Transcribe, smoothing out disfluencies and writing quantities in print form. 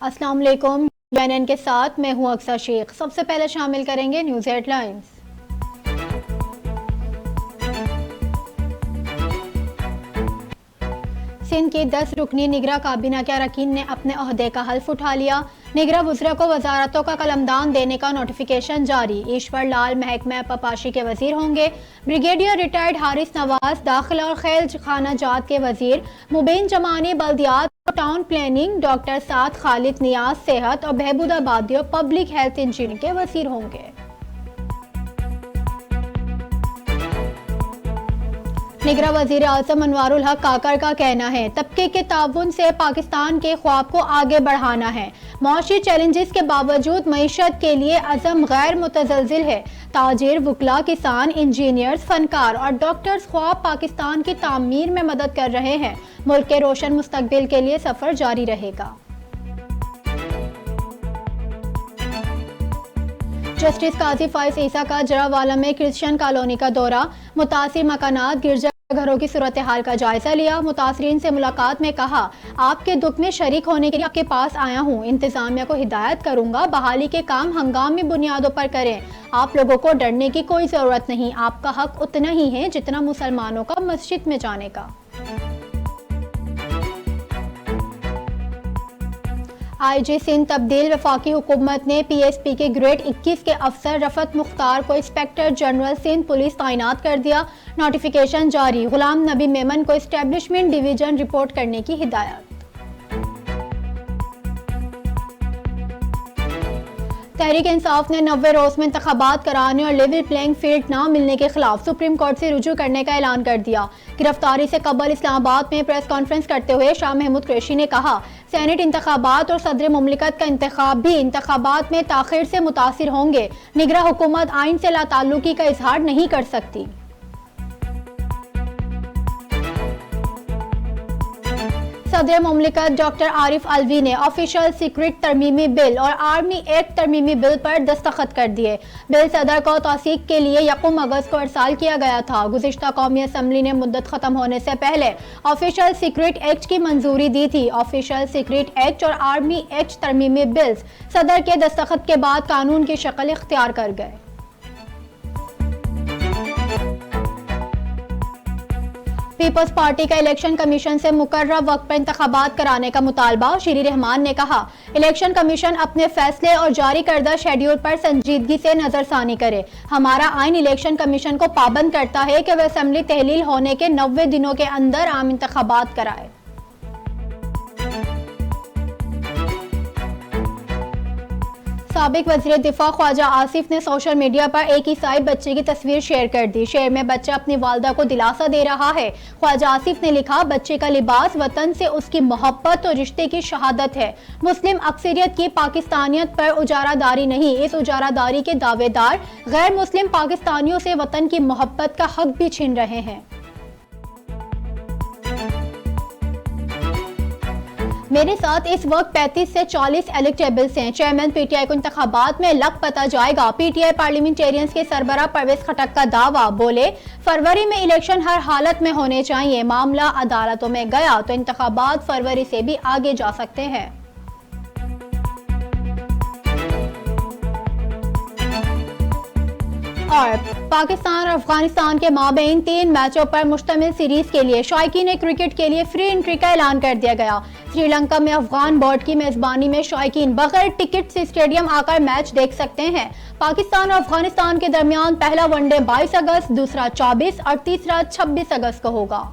अस्सलाम वालेकुम। BNN के साथ मैं हूं अक्सर शेख। सबसे पहले शामिल करेंगे न्यूज़ हेडलाइंस। सिंध की 10 रुकनी निगरां काबीना के अरकान ने अपने ओहदे का हल्फ उठा लिया। निगरां वज़रा को वजारतों का कलमदान देने का नोटिफिकेशन जारी। ईश्वर लाल महकमा पपाशी के वजीर होंगे। ब्रिगेडियर रिटायर्ड हारिस नवाज दाखिला और खैल खाना जात के वजीर। मुबीन जमानी बल्दियात और टाउन प्लानिंग। डॉक्टर साद खालिद नियाज सेहत और बहबूद आबादी और पब्लिक हेल्थ इंजीनियर के वजीर होंगे। निगरां वज़ीर आज़म अनवारुल हक काकर का कहना है, तबके के ताउन से पाकिस्तान के ख्वाब को आगे बढ़ाना है। मौशी चैलेंजेस के बावजूद मईशत के लिए अज़म गैर मुतज़लज़िल है। ताजिर, वुकला, किसान, इंजीनियर्स, फनकार और डॉक्टर्स ख्वाब पाकिस्तान की तामीर में मदद कर रहे हैं। मुल्क के रोशन मुस्तकबिल के लिए सफ़र जारी रहेगा। जस्टिस काजी फाइज ईसा का जरावाला में क्रिश्चियन कॉलोनी का दौरा। मुतासिर मकानात, गिरजा घरों की सूरत हाल का जायजा लिया। मुतासरीन से मुलाकात में कहा, आपके दुख में शरीक होने के लिए आपके पास आया हूँ। इंतजामिया को हिदायत करूंगा, बहाली के काम हंगामी बुनियादों पर करें। आप लोगों को डरने की कोई जरूरत नहीं। आपका हक उतना ही है जितना मुसलमानों का मस्जिद में जाने का। IG सिंध तब्दील। वफाकी हुकूमत ने PSP के ग्रेड 21 के अफसर रफत मुख्तार को इंस्पेक्टर जनरल सिंध पुलिस तैनात कर दिया। नोटिफिकेशन जारी। गुलाम नबी मेमन को एस्टेब्लिशमेंट डिवीजन रिपोर्ट करने की हिदायत। तहरीक इंसाफ ने 90 रोज में इंतखाबात कराने और लेवल प्लेइंग फील्ड ना मिलने के खिलाफ सुप्रीम कोर्ट से रुजू करने का ऐलान कर दिया। गिरफ्तारी से कबल इस्लामाबाद में प्रेस कॉन्फ्रेंस करते हुए शाह महमूद कुरैशी ने कहा, सेनेट इंतखाबात और सदर मुमलिकत का इंतखाब भी इंतखाबात में ताखिर से मुतासिर होंगे। निगरां हुकूमत आइन से लाताल्लुकी का इजहार नहीं कर सकती। सदर मुमलिकत डॉक्टर आरिफ अलवी ने ऑफिशियल सीक्रेट तरमीमी बिल और आर्मी एक्ट तरमीमी बिल पर दस्तखत कर दिए। बिल सदर को तौसीक के लिए 1 अगस्त को अरसाल किया गया था। गुज़िश्ता कौमी असम्बली ने मुद्दत खत्म होने से पहले ऑफिशियल सीक्रेट एक्ट की मंजूरी दी थी। ऑफिशियल सीक्रेट एक्ट और आर्मी एक्ट तरमीमी बिल्स सदर के दस्तखत के बाद कानून की शक्ल इख्तियार कर गए। पीपल्स पार्टी का इलेक्शन कमीशन से मुकर्रर वक्त पर इंतखाबात कराने का मुतालबा। श्री रहमान ने कहा, इलेक्शन कमीशन अपने फैसले और जारी करदा शेड्यूल पर संजीदगी से नजरसानी करे। हमारा आइन इलेक्शन कमीशन को पाबंद करता है कि वह असेंबली तहलील होने के 90 दिनों के अंदर आम इंतखाबात कराए। साबिक वज़ीर दिफा ख्वाजा आसिफ ने सोशल मीडिया पर एक ईसाई बच्चे की तस्वीर शेयर कर दी। शेयर में बच्चा अपनी वालदा को दिलासा दे रहा है। ख्वाजा आसिफ ने लिखा, बच्चे का लिबास वतन से उसकी मोहब्बत और रिश्ते की शहादत है। मुस्लिम अक्सरियत की पाकिस्तानियत पर उजारादारी नहीं, इस उजारादारी के दावेदार गैर मुस्लिम पाकिस्तानियों से वतन की मोहब्बत का हक भी छीन रहे हैं। मेरे साथ इस वक्त 35 से 40 एलिक्टेबल्स हैं। चेयरमैन PTI को इंतखाबात में लक पता जाएगा। PTI पार्लियामेंटेरियंस के सरबराह परवेज खटक का दावा। बोले, फरवरी में इलेक्शन हर हालत में होने चाहिए। मामला अदालतों में गया तो इंतखाबात फरवरी से भी आगे जा सकते हैं। और पाकिस्तान और अफगानिस्तान के माबैन 3 मैचों पर मुश्तमिल सीरीज के लिए शायकीन क्रिकेट के लिए फ्री एंट्री का ऐलान कर दिया गया। श्रीलंका में अफगान बोर्ड की मेजबानी में शायकीन बगैर टिकट से स्टेडियम आकर मैच देख सकते हैं। पाकिस्तान और अफगानिस्तान के दरमियान पहला वनडे 22 अगस्त, दूसरा 24 और तीसरा 26 अगस्त को होगा।